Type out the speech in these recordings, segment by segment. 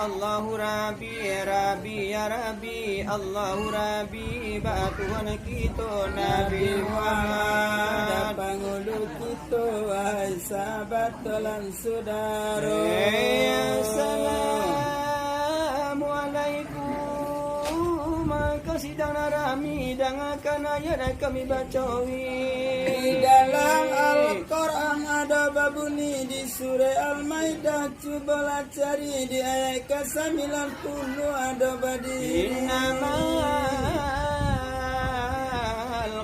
Allahu Rabbi ya Rabbi, Allahu Rabbi batuan kita Nabi Muhammad pangulu kita wahai sahabat lan saudara. Assalamualaikum, sidang narami dan akan ayat kami bacawi. Di dalam Al-Quran ada babuni di surah Al-Maidah, cobalah cari di ayat ke-90 ada badi. Innamal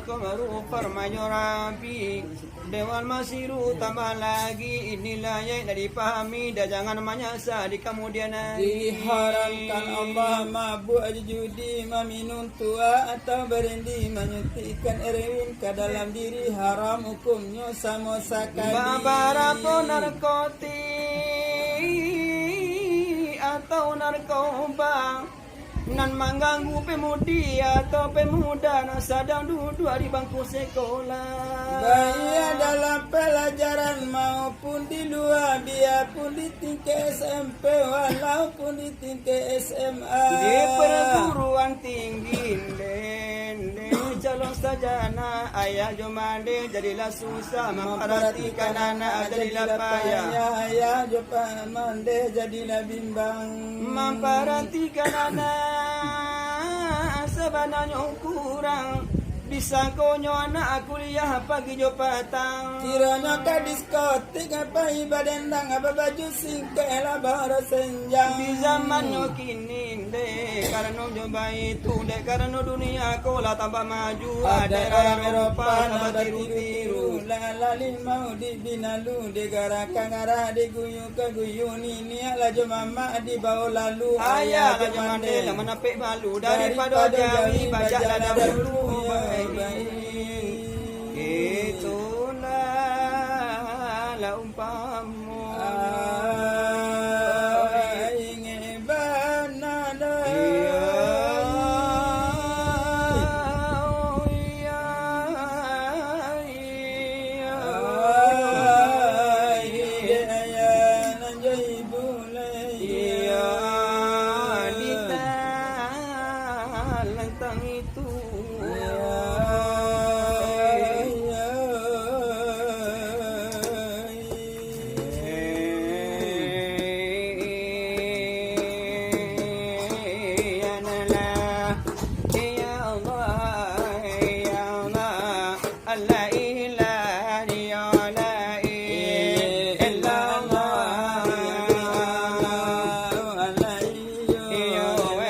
qamaru farmayu Rabbi Dewan Masiru tambah lagi inilah yang dah dipahami dan jangan menyasar di kemudian hari. Diharamkan Allah mabuk judi, meminum tua atau berindi, menyuntikkan heroin ke dalam diri, haram hukumnya sama sekali. Babarapo narkotik atau narkoba nan mengganggu pemudi atau pemuda yang sedang duduk di bangku sekolah. Baik dalam pelajaran maupun di luar, biarpun di tingkat SMP walaupun di tingkat SMA. Di perguruan tinggi calon sarjana ayah jomande jadilah susah, memperhatikan anak jadilah payah. Ayah jomande jadilah bimbang, memperhatikan anak sebenarnya kurang. Disangkonyo anak kuliah pagi jo patang. Kiranya ke diskotik apa ibadah ndang apa baju singkai lah baru senjang. Di zaman yo kini deh karena coba itu deh karena dunia kola tambah maju. Ada orang Eropa tambah tiru-tiru. Lalali mau dibinalu digarakan arah diguyu ke guyu ini lah jo mama dibawa lalu. Ayah lah jo mandel menapik malu daripada jawi bajak dada dulu. Itulah la umpamu ingin banana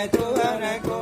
Tuhan aku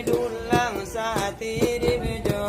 dulang satiri bejo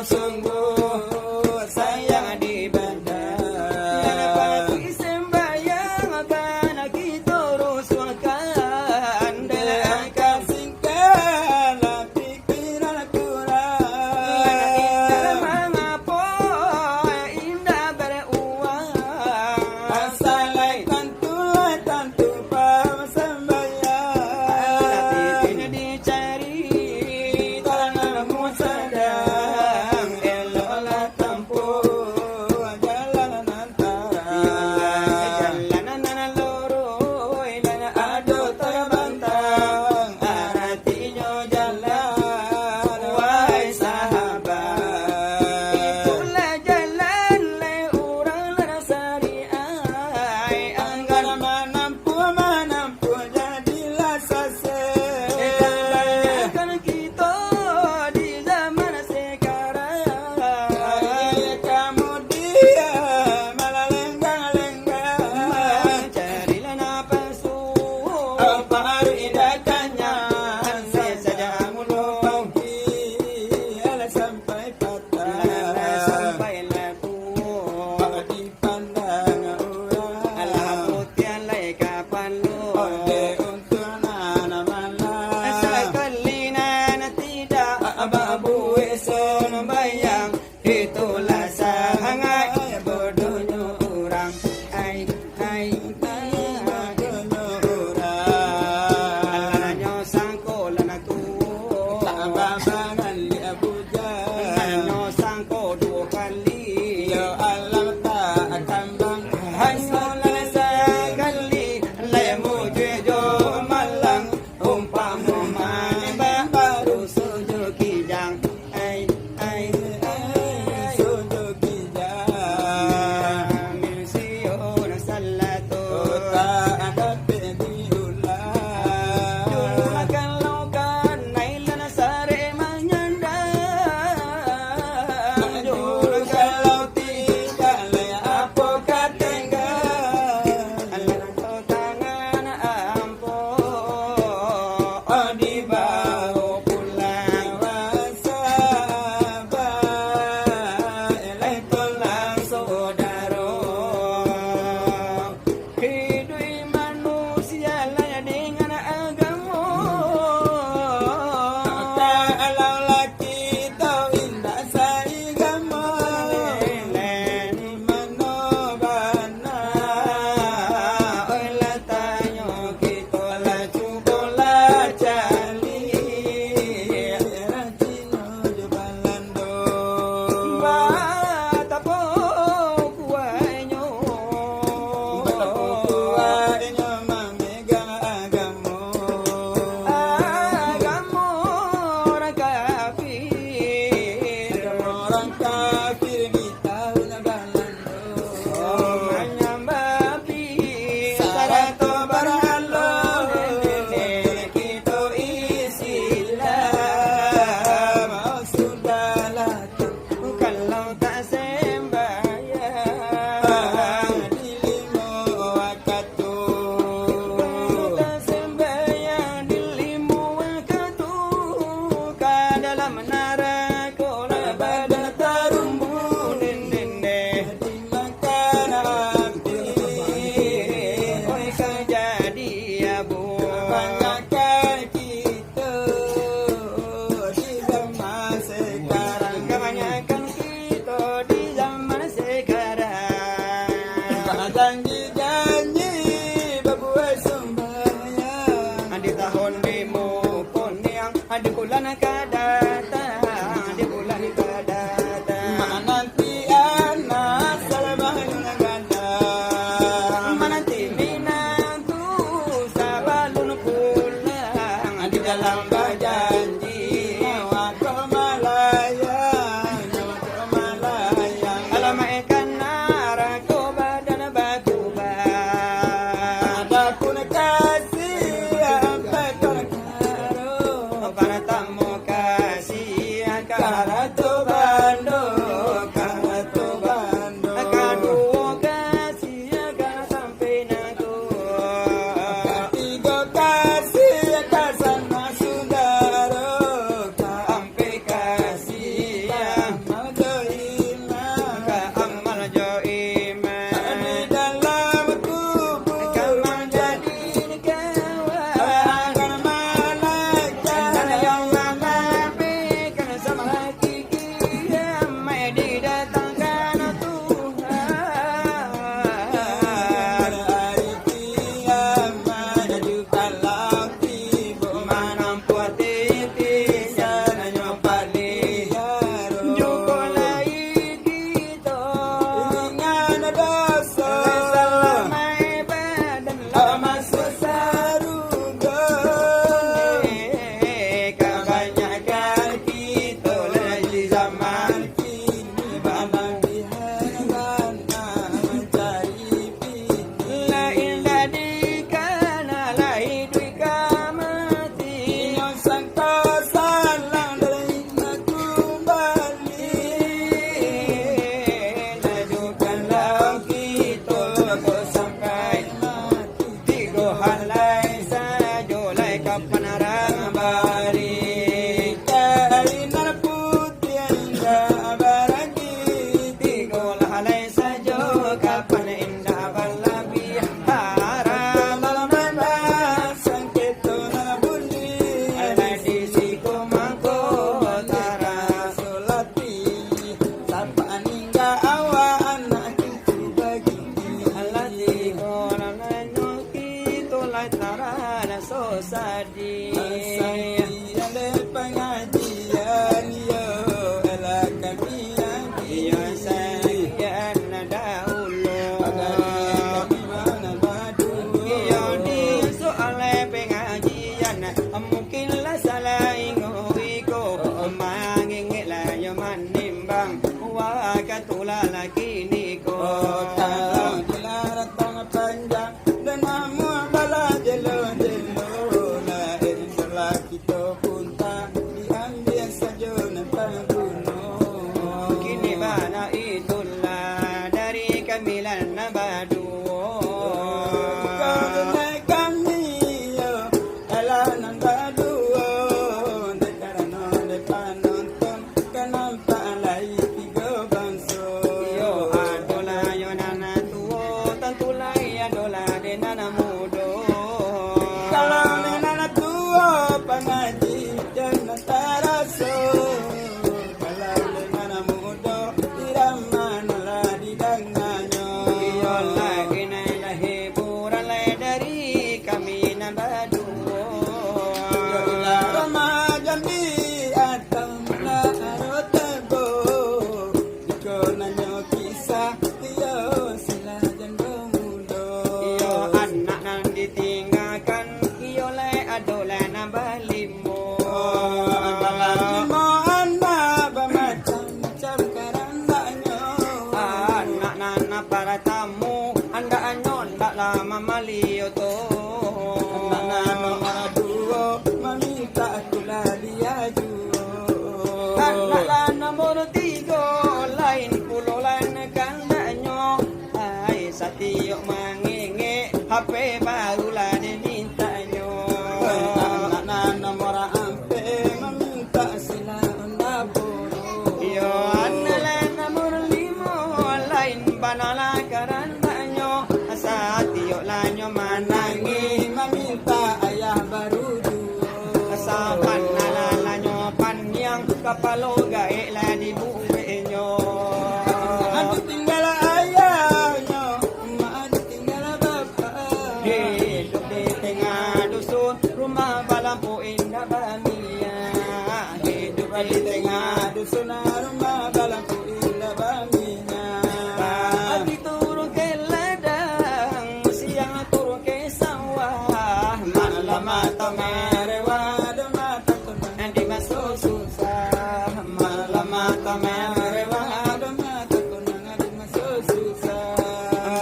Sungguh sayang di badan para tamu anda anyon tak lama malio to. Nano maduo meminta kula dia juo. Nala nomor 3 lain pulau lain kandanyo. Ay satio mangingi HP baru lah dimintanya. Nana nomor ampe meminta sila unda puro. Yo anala nomor 5 lain banala karandanyo. Satio lanyo manangi Meminta ayah baru juo. sapan nalanyo panyang kapalo gae la di bubenyo. Adu tinggal ayahnya, emak adu tinggal bapak. Hidup di tengah dusun rumah balampu indah bamia. Hidup di tengah dusun rumah balampu indah baminya. pagi turun ke ladang, siang turun ke sawah, malam mata merewah di masuk susah, malam mata merewah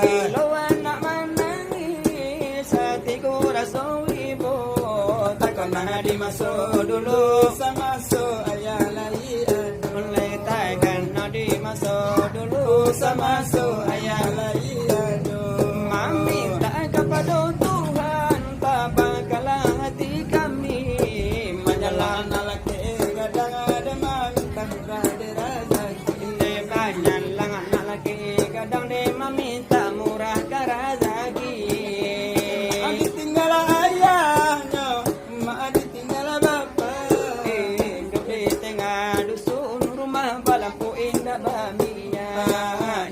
bilo anak menangis hatiku rasa ibu takkan di masuk dulu Sama so ayah lagi adu. mulai takkan di masuk dulu Sama so ayah lagi adu. mami tak kepada Tuhan tak bakalah hati kami menyalah Laki kadang ada minta murah rezeki. banyak langan laki kadang dia meminta murah rezeki. Adi tinggal ayahnya, emak adi tinggal bapak. Hidup di tengah dusun rumah balampu indah bamia.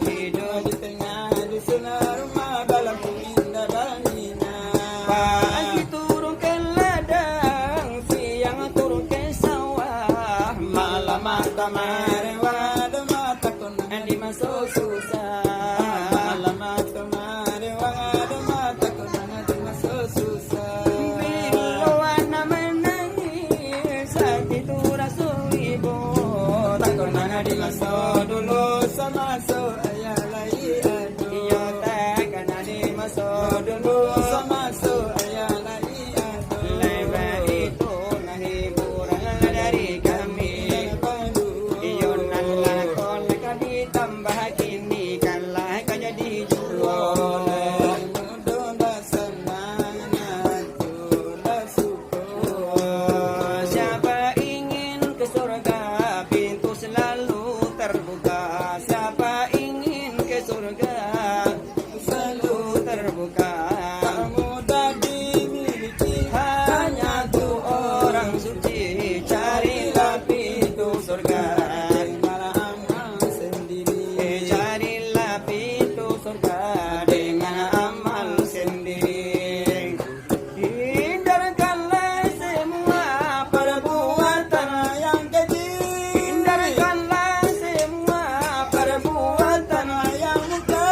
Hidup Di tengah dusun rumah balampu indah baminya. pagi turun ke ladang, siang turun ke sawah, malam mata merewah Mata konang di masuk susah. malam mata marewah mata konang di masuk susah. Bilo anak menangis hatiku rasa ibu takkan di masuk dulu Sama so ayah lagi adu. iyo takkan di masuk dulu Sama so ayah lagi adu. lebar itu nah hiburan dari kami. Iyo nalah kolak ditambah kini kalah kau jadi jual. Siapa ingin ke surga pintu selalu terbuka. Siapa ingin ke surga selalu terbuka. Hanya tu orang suci carilah pintu surga. Carilah pintu surga dengan amal sendiri. Hindarkanlah semua perbuatan yang keji, hindarkanlah semua perbuatan yang muka.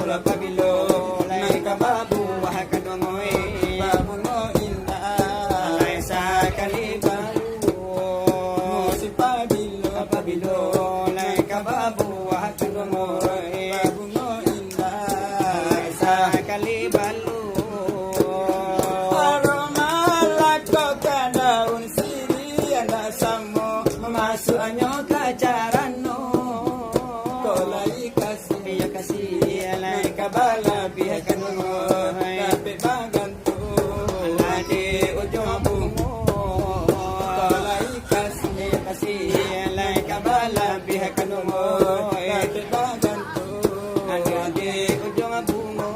Ula pabilo Lai kababu Wahakadongoy Babu no indah Lai sakali balu Si pabilo Pabilo Lai kababu Wahakadongoy Babu no indah Lai sakali balu Aroma lako ka daun siri anda samo Masuk anyo kacaran no Kolai kasih Iya kasih Lai kabala Biha kanungoy Tapi bagantu Lade ujung bungo Kolai kasih Iya kasih Lai kabala Biha kanungoy Tapi bagantu Lade ujung bungo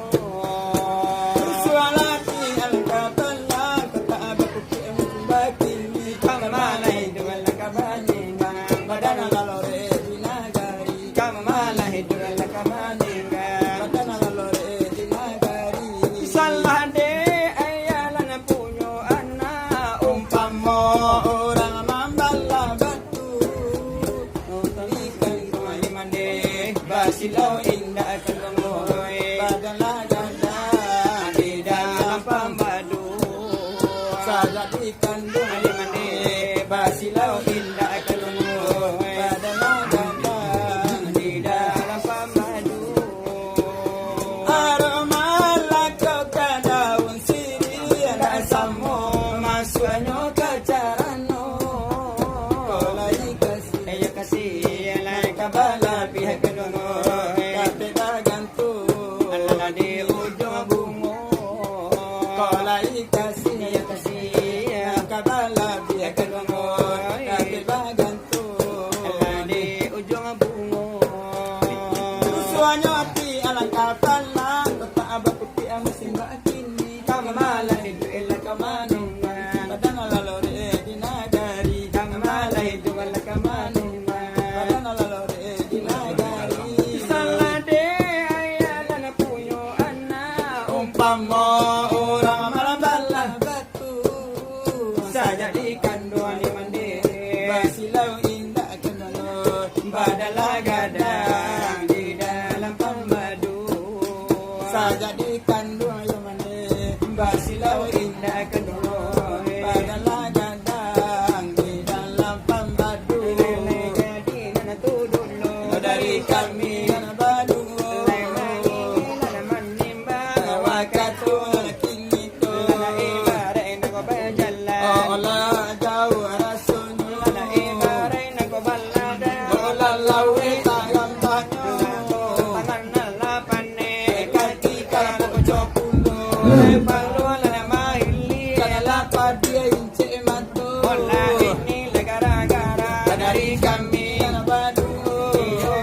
Sualati al-kabala Kata abakuki bakini Kamamalay Duwal kabaninga Badana lalore dinagari Kamamalay Duwal kabaninga Badana lalore dinagari Salade ayalan punyo ana Umpamo orang mambala batu Ikan kumay mande Basilaw indah kalungoy Badala ganda Di dalam pambadu Sajadikan Kumay mande Basilaw indah kalungoy Badala ganda Di dalam pambadu Aroma lako ka daun siri Anda samo Masuanyo kacarano Kolai kasih Ella kasih Lai kabala Pihak kalungoy Tapi bagantu Alala di ujung bungo Kolai kasih Ella kasih Kabala biya kalungoy Tapi bagantu Alala di ujung bungo Suanya ati alangkah palang Kota abah putih ang simba kini Kamamala di duela kamanungan Badana lalore dinagari Kamamala di duela kamanungan Badana lalore dinagari Salade ayalan punyo ana Umpamo orang malambala batu Sajadikan doa ni mande Basilau indah kenalo Badala gadang di dalam pembadu Sajadikan dua yang mane Basilaw indah kenuloy Badala gadang di dalam pembadu Lele jadi na natudulo Dari kami na badu Lele maningila naman nimba Wakatu kini to Lala ibaray na ko bajala Ola jauh rasunyo Lala ibaray na ko balada Ola lawe tangan banyo Tangan na lapan Kaki kala ko chopulo Lele palo lala mahili Kala padia ince mato Wala ini legara-gara Dari kami na badu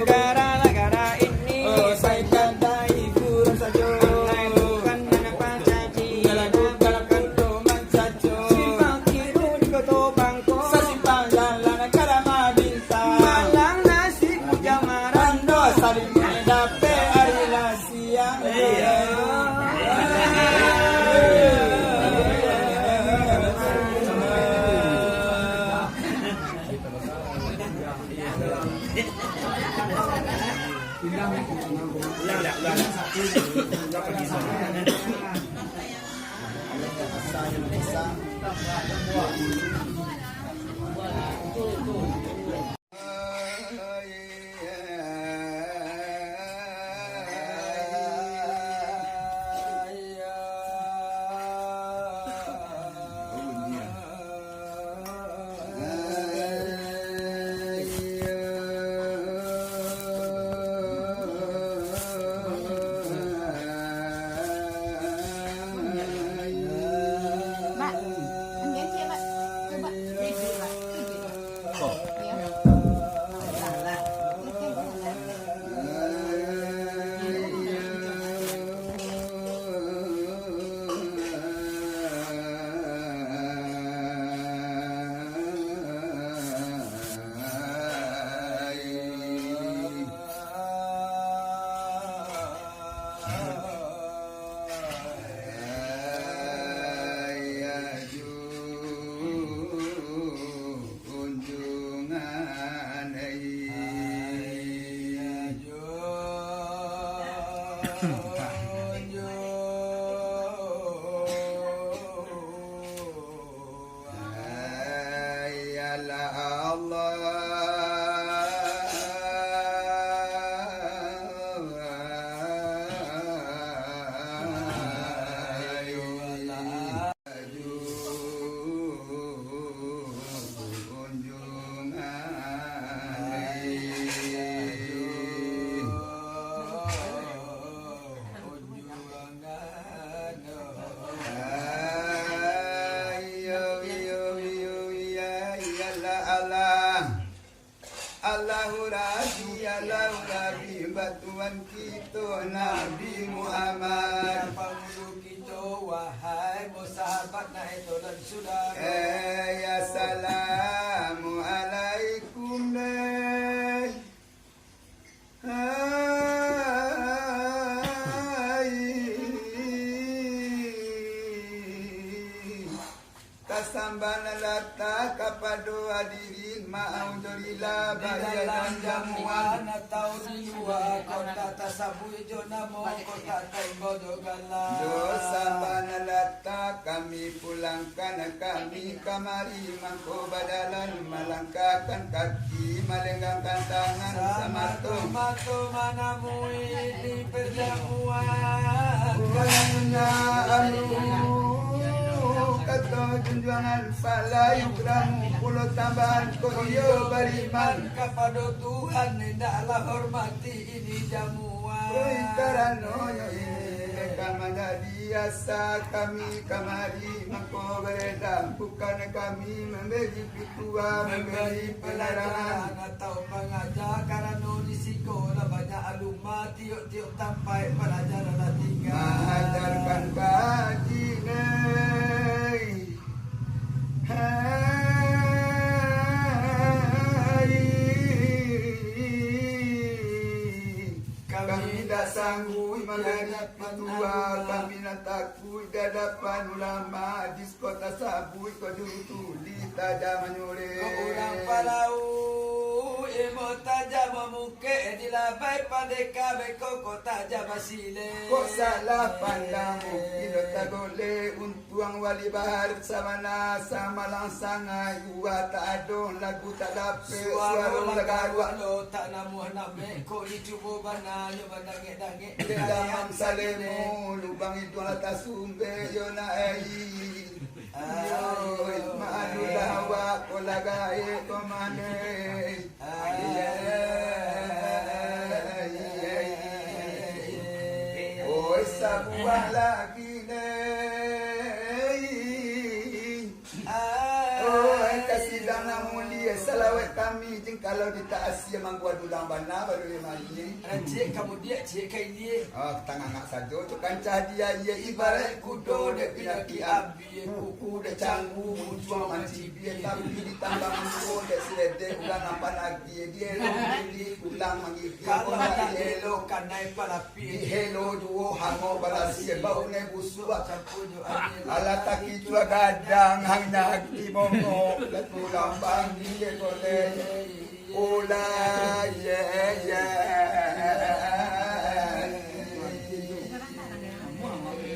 Gara-gara ini Say kadai guru sajo Ay bukan na napacaci Galakan to mansacho Simpang kirun ko to bangko Sa simpang jalan karama bintang Malang nasi jamaran Rando saling dape arila siang Mak, ambil cik mak. Coba Nabi Muhammad. Penghulu kita wahai sahabat naik dan sudah. Ya Assalamualaikum deh. Kasambana lata kapado hadirin ma'audzubillah Dalam jamuan atau di luar kota tasabui jonamo kota tembodo galah. Dosa panalata kami pulangkan kami kamari mangko badalan melangkahkan kaki melenggangkan tangan sama Matu mana mui di perjamuan. Kurangnya kata junjungan pala yukramu pulau tambahan koyo bariman Kepada Tuhan hendaklah hormati ini jamuan. karano ini kamada biasa kami kamari mangko beredam bukan kami memberi pitua memberi pelajaran atau pengajar karena di sekolah banyak alumni tiup-tiup sampai pelajaran tinggal. mengajarkan kaji kami tak sanggup menghadap petua, kami nak takut hadapan ulama di kota sabui kau tuli tajam menyulit. Orang palau emo tajam memuke dilabai pandai kabe koko tajam masile. Kau salah pandangmu, kita tak boleh untuang wali bahar samana sama langsangai gua tak ada lagu tak dapat Suara suara lagu lagu. lo tak namuh name ko dicubo bana yo badangit-dangit Dalam salemu lubang itu atas sumber yo naik. Yo madu dawa kolagai komane. Oh sabuah lagi kasih dana mulia salawat kami jeng kalau di Asia mangku dulang bana baru lima ini. Cik kamu dia cik kai dia. Oh tangan nak saja tu kan dia ia ibarat kudo de pinaki abi kuku de canggu muncul manci dia tapi ditambah muncul de selede ulang nampak lagi dia di ulang mangi Kalau tak hello kanai palapi. hello duo hango balasi bau ne busua Campujo ala taki tua gadang hang naki mongo pulang bang dia kole ula ya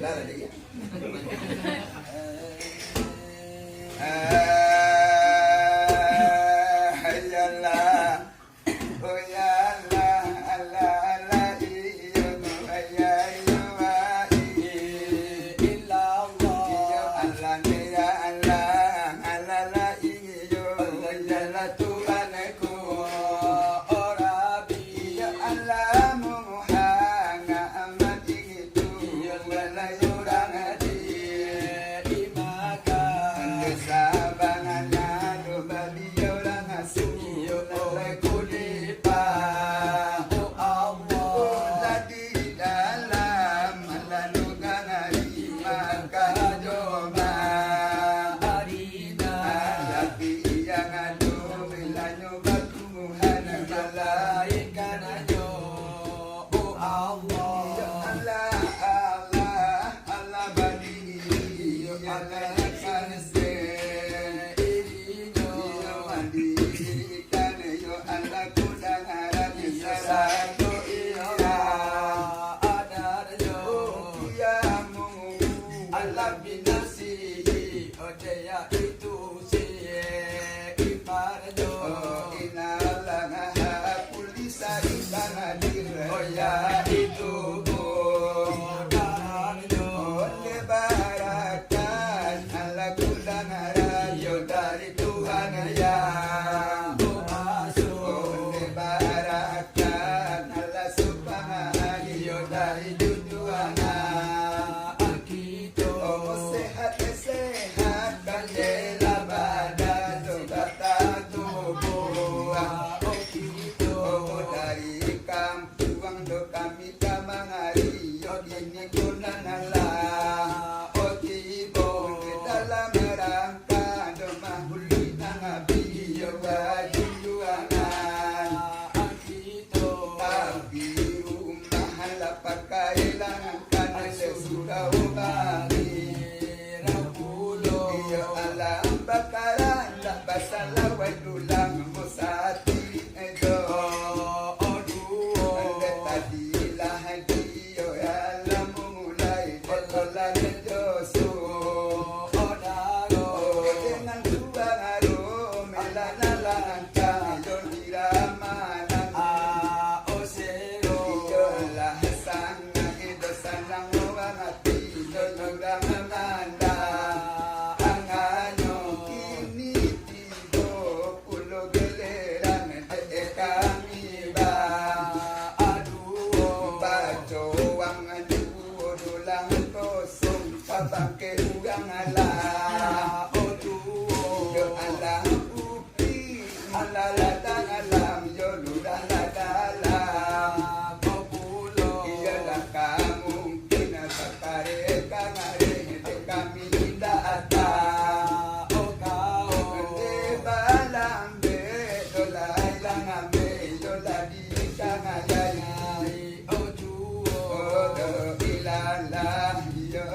lala dia kami kamangari ini gunanalah Otibo dalam rangka domah huli nabi wajib juangan tapi rumah lapak kailangan kanan sudah ubari ya alam bakaran tak basalah wadulang musati edo bangke ugang ala yo alam upi ala ladang alam yo ludah ladalam populo iya dah kamungkin sakare kangare kami data o kau de balam be dolai langambe yo ladi kangayai o juo do ilala yo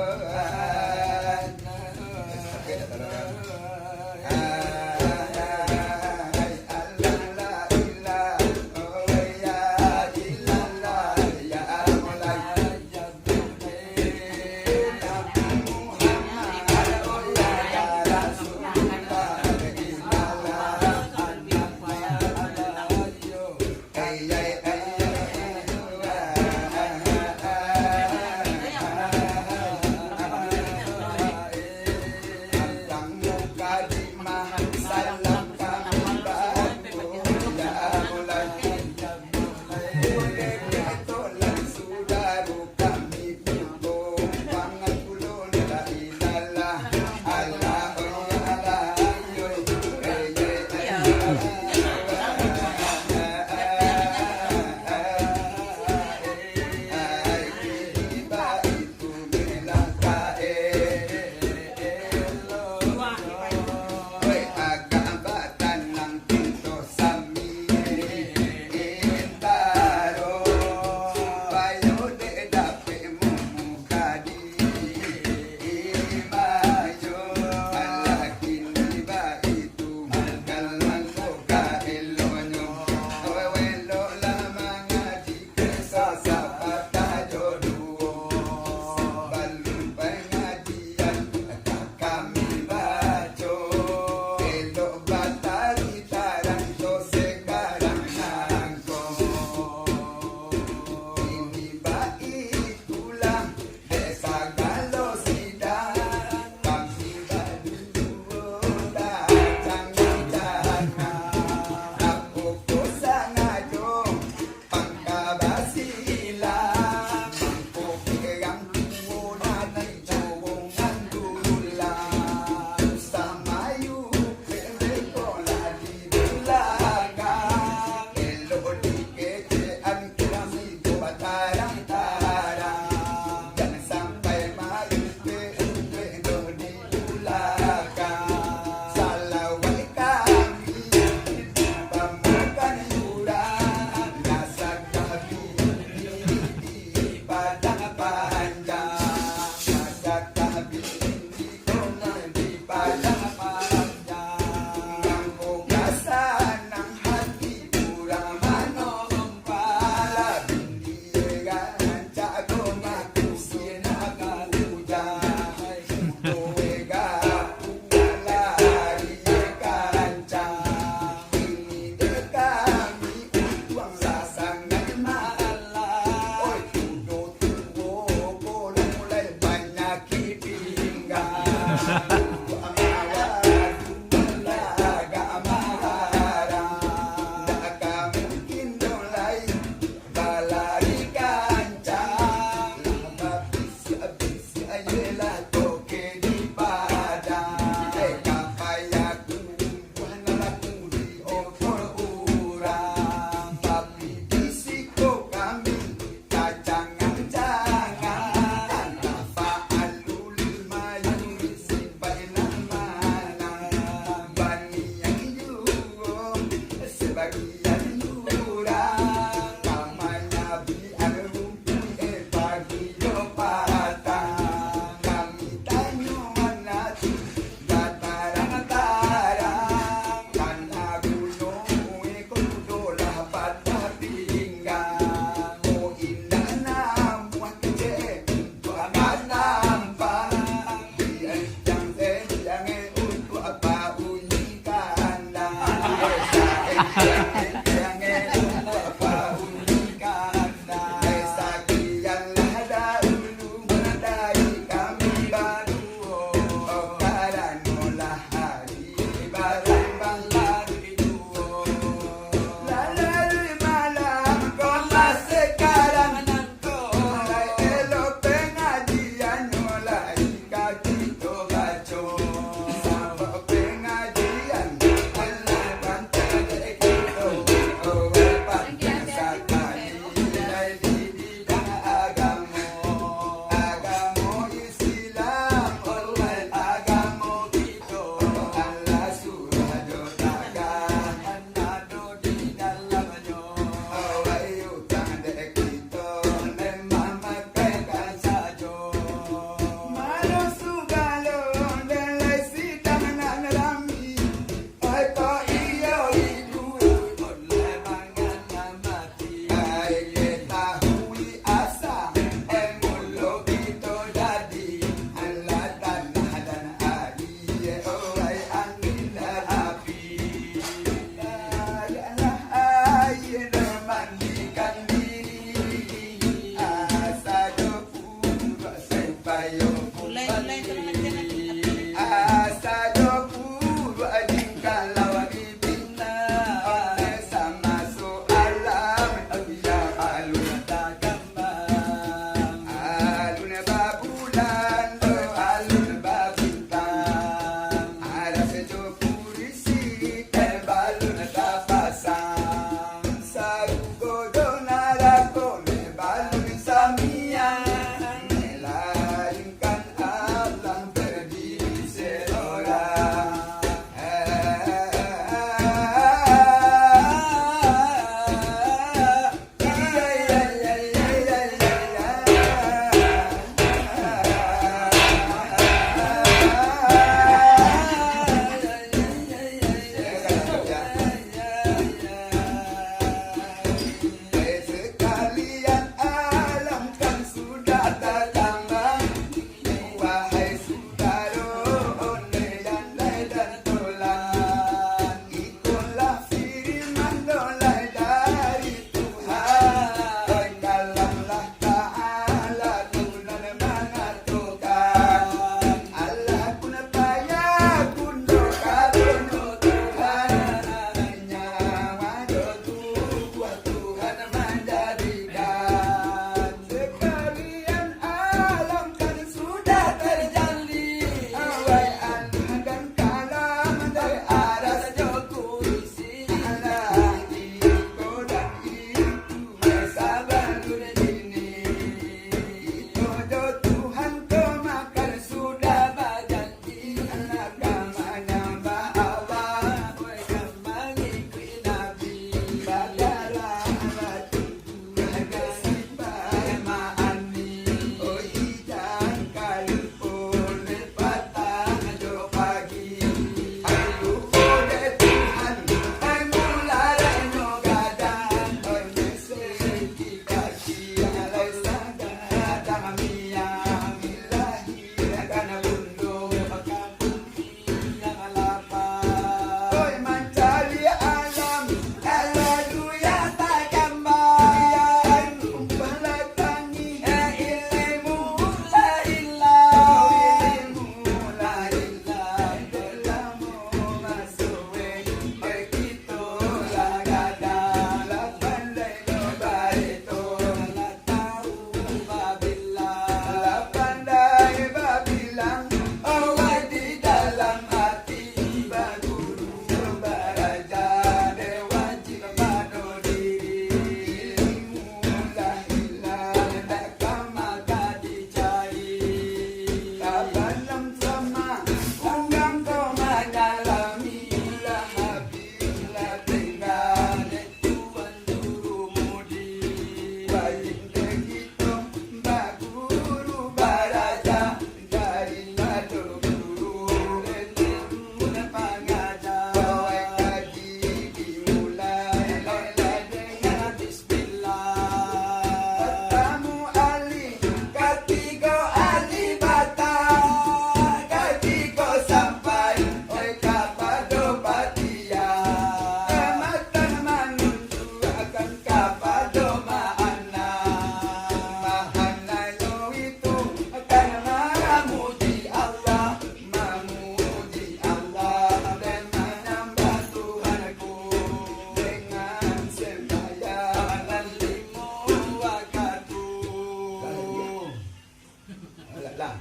lah.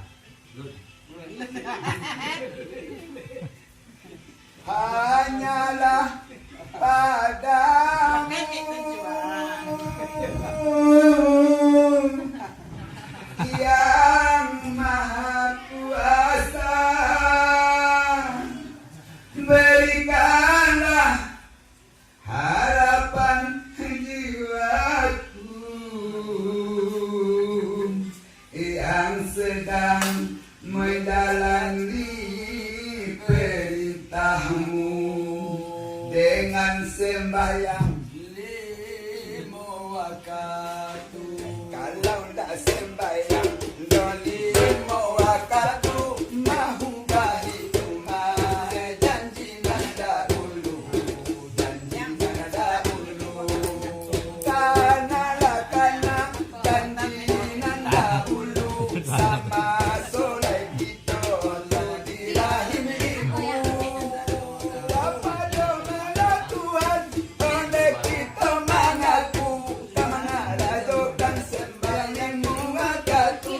Hanyalah padamu yang maha kuasa, berikanlah harapan jiwaku yang sedang menjalani perintahmu dengan sembahyang 5 waktu. Kalau tak sembahyang 5 waktu, mahu bahitu mah janji nada ulu, janji nada ulu. Kanalah kana janji nada ulu, sama soleh kita di rahim ibu. Apa doa Tuhan, oleh kita mengaku, kemana rajokan sembahyang waktu.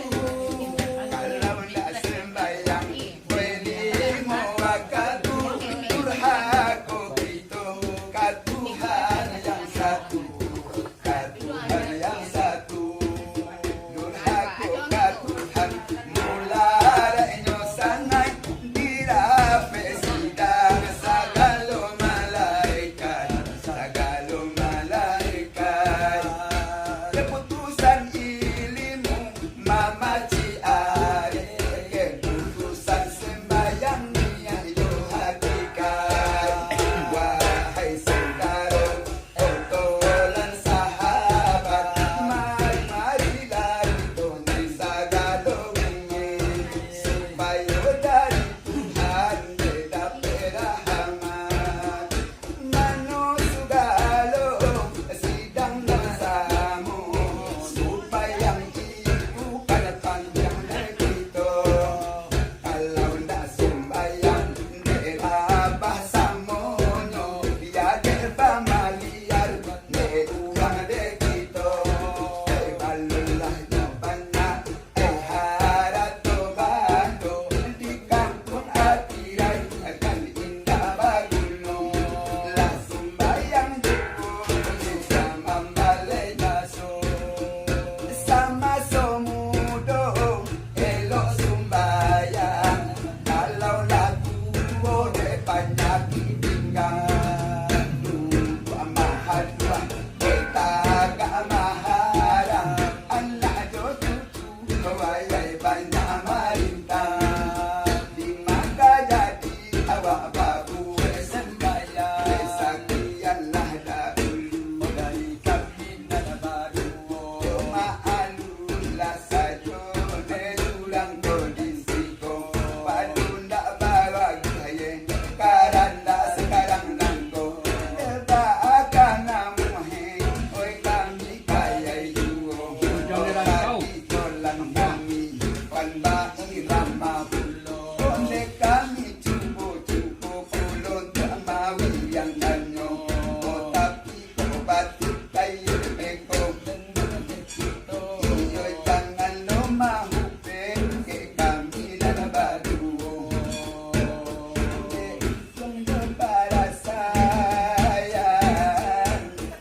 Kalau tak sembahyang 5 waktu, durhaka kita ke Tuhan yang satu, ke Tuhan yang satu. Durhaka ke Tuhan mularanya sangat dirape sidang sagala malaikat, sagala malaikat. Keputusan ilmu mamaci are, keputusan sembahyang yang itu hakikat. Wahai saudara, otolan sahabat, marilah kita ni sagala ingin, supaya dari Tuhan dapat rahmat. Mano sugalo sidang bersama, supaya ibu pada panjang kita. Kalau tak sembahyang derabah samono, dia derba maliar ne uang de kita. Balulah nyopana harap tobando, di kampung atirai akan indah bagulo. Lah sembahyang jepun sama balai naso, sama somudo elok sembahyang. Kalau lagu boleh banyak tinggal, lupa mahal tua kita gak maharang. Anak cucu kawai banyak marintah, di maka jadi awak babu sembahyang. Sekianlah dahulu dari kami dan baru, cuma alulah saja nelulang kondisiku. Padu ndak bawa gaya karanda sekarang nangko, deba akan namuhe oi kami kaya yuo. Kaki kolan kami panbahi rama pulo, oleh kami cupu-cupu pulo tamawi yang danyo. Oh tapi kau batik kayu eko, iyo jangan lo mahu ke kami dan baduo. Para sayang,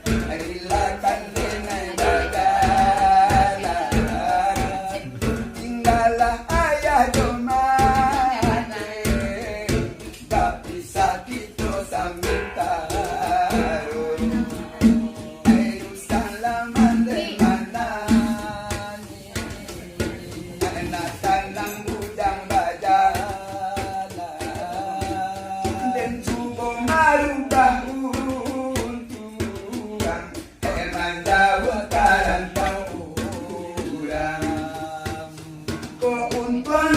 relakan denai bagalan, tinggallah ayah domane, tak bisa kita saminta. Salaman mana anak tanang budang bajalan, dan subuh marubah untuang, emang jauh karantau kurang. Kau untuang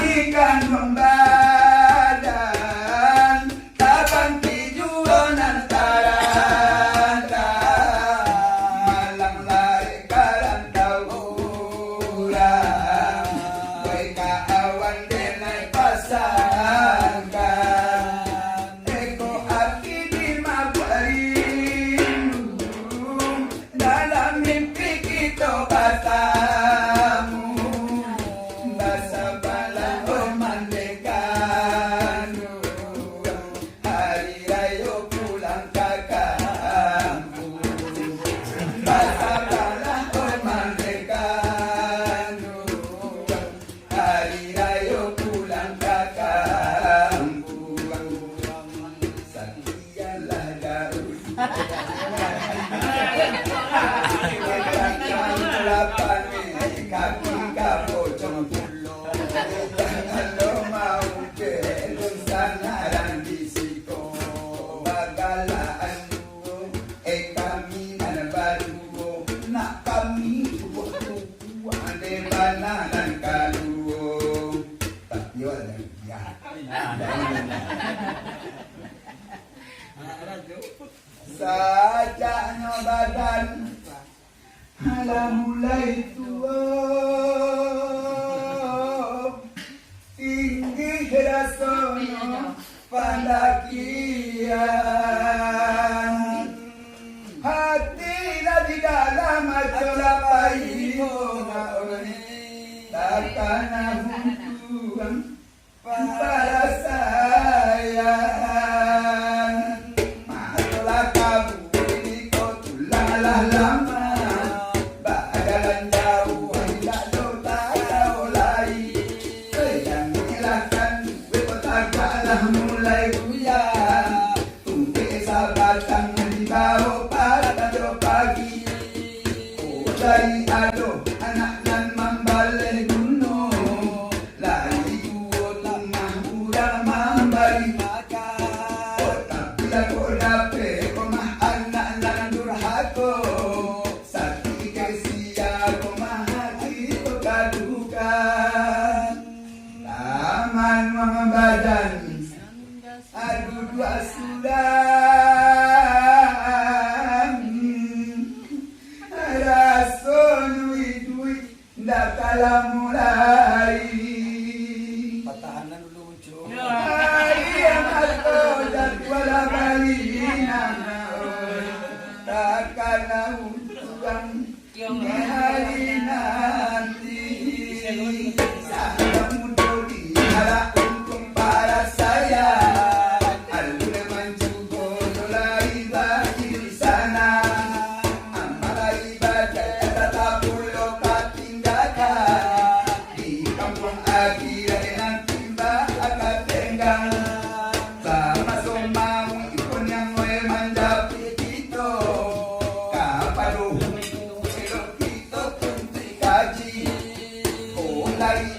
Sajanya badan malah mulai tua, tinggi rasanya pendakian, hati di dalam terlapai takkan hukuman para sayang. Matola kamu ini kau tulalah lama, badalan jauh lalu tak tahu lagi. Yang mengelakkan wepotaklah mulai buyar, tunggu sabatan di bawah pada pagi. Dari ado anak nan membalik gunung, lagi tuo lemah udang membari makan. Oh tapi aku dapet komah anak nan durhaka, sakit kesia komah hati kegadukan. Taman membadan adu dua sudah. Ndak kalah mulai Patahanan dulu muncul. yang aku jadwal balina takkan untukan hari nanti. Saya muncul di arah untung para saya, alur mencuba dolai bagi di sana, amal ibadah tetap pulau di kampung akhir dengan timba akan tenggang sama somau ikon yang menjapit itu kapaduh elok kita tunti kaji. Oh lari